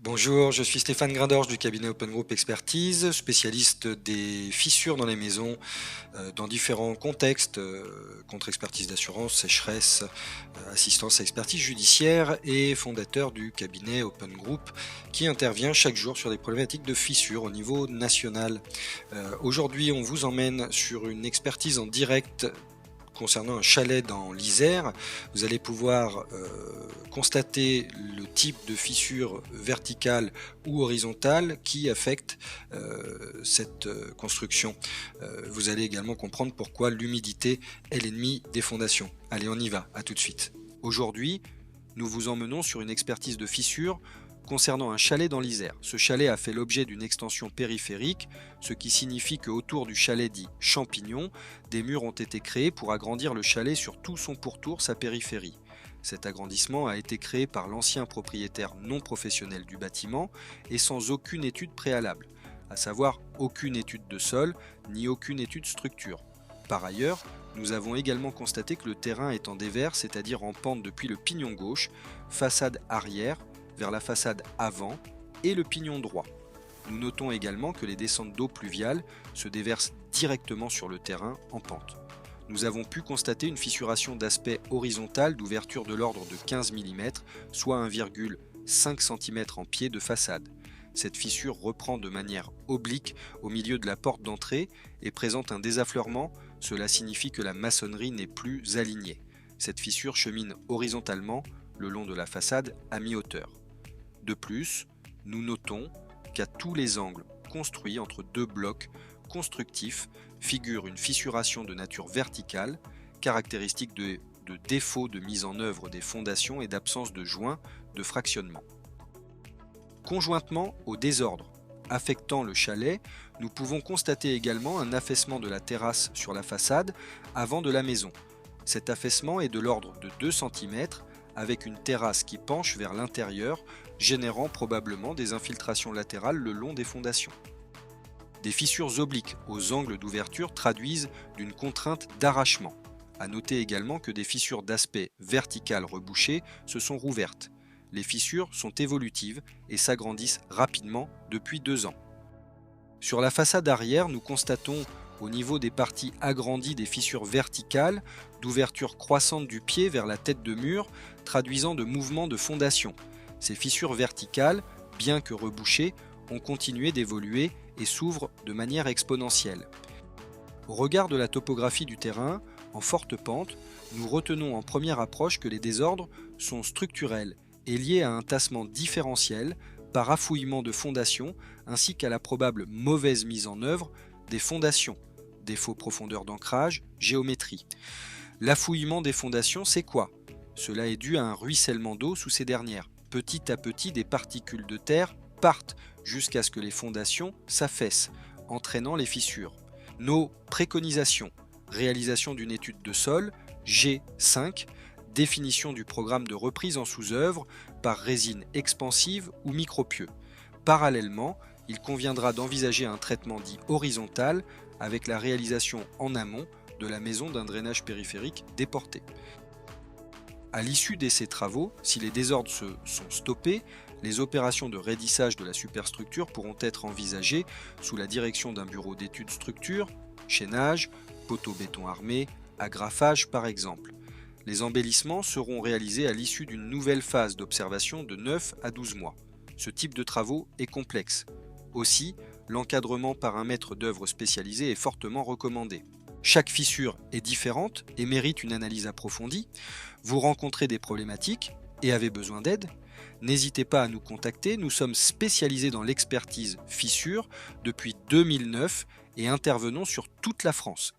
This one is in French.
Bonjour, je suis Stéphane Grindorge du cabinet Open Group Expertise, spécialiste des fissures dans les maisons dans différents contextes, contre-expertise d'assurance, sécheresse, assistance à expertise judiciaire et fondateur du cabinet Open Group qui intervient chaque jour sur des problématiques de fissures au niveau national. Aujourd'hui, on vous emmène sur une expertise en direct concernant un chalet dans l'Isère. Vous allez pouvoir constater le type de fissure verticale ou horizontale qui affecte cette construction. Vous allez également comprendre pourquoi l'humidité est l'ennemi des fondations. Allez, on y va, à tout de suite. Aujourd'hui, nous vous emmenons sur une expertise de fissure concernant un chalet dans l'Isère. Ce chalet a fait l'objet d'une extension périphérique, ce qui signifie qu'autour du chalet dit champignon, des murs ont été créés pour agrandir le chalet sur tout son pourtour, sa périphérie. Cet agrandissement a été créé par l'ancien propriétaire non professionnel du bâtiment et sans aucune étude préalable, à savoir aucune étude de sol ni aucune étude structure. Par ailleurs, nous avons également constaté que le terrain est en dévers, c'est-à-dire en pente depuis le pignon gauche, façade arrière, vers la façade avant et le pignon droit. Nous notons également que les descentes d'eau pluviale se déversent directement sur le terrain en pente. Nous avons pu constater une fissuration d'aspect horizontal d'ouverture de l'ordre de 15 mm, soit 1,5 cm en pied de façade. Cette fissure reprend de manière oblique au milieu de la porte d'entrée et présente un désaffleurement, cela signifie que la maçonnerie n'est plus alignée. Cette fissure chemine horizontalement le long de la façade à mi-hauteur. De plus, nous notons qu'à tous les angles construits entre deux blocs constructifs figure une fissuration de nature verticale, caractéristique de défaut de mise en œuvre des fondations et d'absence de joints de fractionnement. Conjointement au désordre affectant le chalet, nous pouvons constater également un affaissement de la terrasse sur la façade avant de la maison. Cet affaissement est de l'ordre de 2 cm avec une terrasse qui penche vers l'intérieur, générant probablement des infiltrations latérales le long des fondations. Des fissures obliques aux angles d'ouverture traduisent d'une contrainte d'arrachement. À noter également que des fissures d'aspect vertical rebouché se sont rouvertes. Les fissures sont évolutives et s'agrandissent rapidement depuis 2 ans. Sur la façade arrière, nous constatons au niveau des parties agrandies des fissures verticales, d'ouverture croissante du pied vers la tête de mur, traduisant de mouvements de fondation. Ces fissures verticales, bien que rebouchées, ont continué d'évoluer et s'ouvrent de manière exponentielle. Au regard de la topographie du terrain, en forte pente, nous retenons en première approche que les désordres sont structurels et liés à un tassement différentiel par affouillement de fondations ainsi qu'à la probable mauvaise mise en œuvre des fondations, défaut profondeur d'ancrage, géométrie. L'affouillement des fondations, c'est quoi? Cela est dû à un ruissellement d'eau sous ces dernières. Petit à petit, des particules de terre partent jusqu'à ce que les fondations s'affaissent, entraînant les fissures. Nos préconisations: réalisation d'une étude de sol, G5, définition du programme de reprise en sous-œuvre par résine expansive ou micropieux. Parallèlement, il conviendra d'envisager un traitement dit horizontal avec la réalisation en amont de la maison d'un drainage périphérique déporté. À l'issue de ces travaux, si les désordres sont stoppés, les opérations de raidissage de la superstructure pourront être envisagées sous la direction d'un bureau d'études structure, chaînage, poteaux béton armé, agrafage par exemple. Les embellissements seront réalisés à l'issue d'une nouvelle phase d'observation de 9 à 12 mois. Ce type de travaux est complexe. Aussi, l'encadrement par un maître d'œuvre spécialisé est fortement recommandé. Chaque fissure est différente et mérite une analyse approfondie. Vous rencontrez des problématiques et avez besoin d'aide? N'hésitez pas à nous contacter, nous sommes spécialisés dans l'expertise fissure depuis 2009 et intervenons sur toute la France.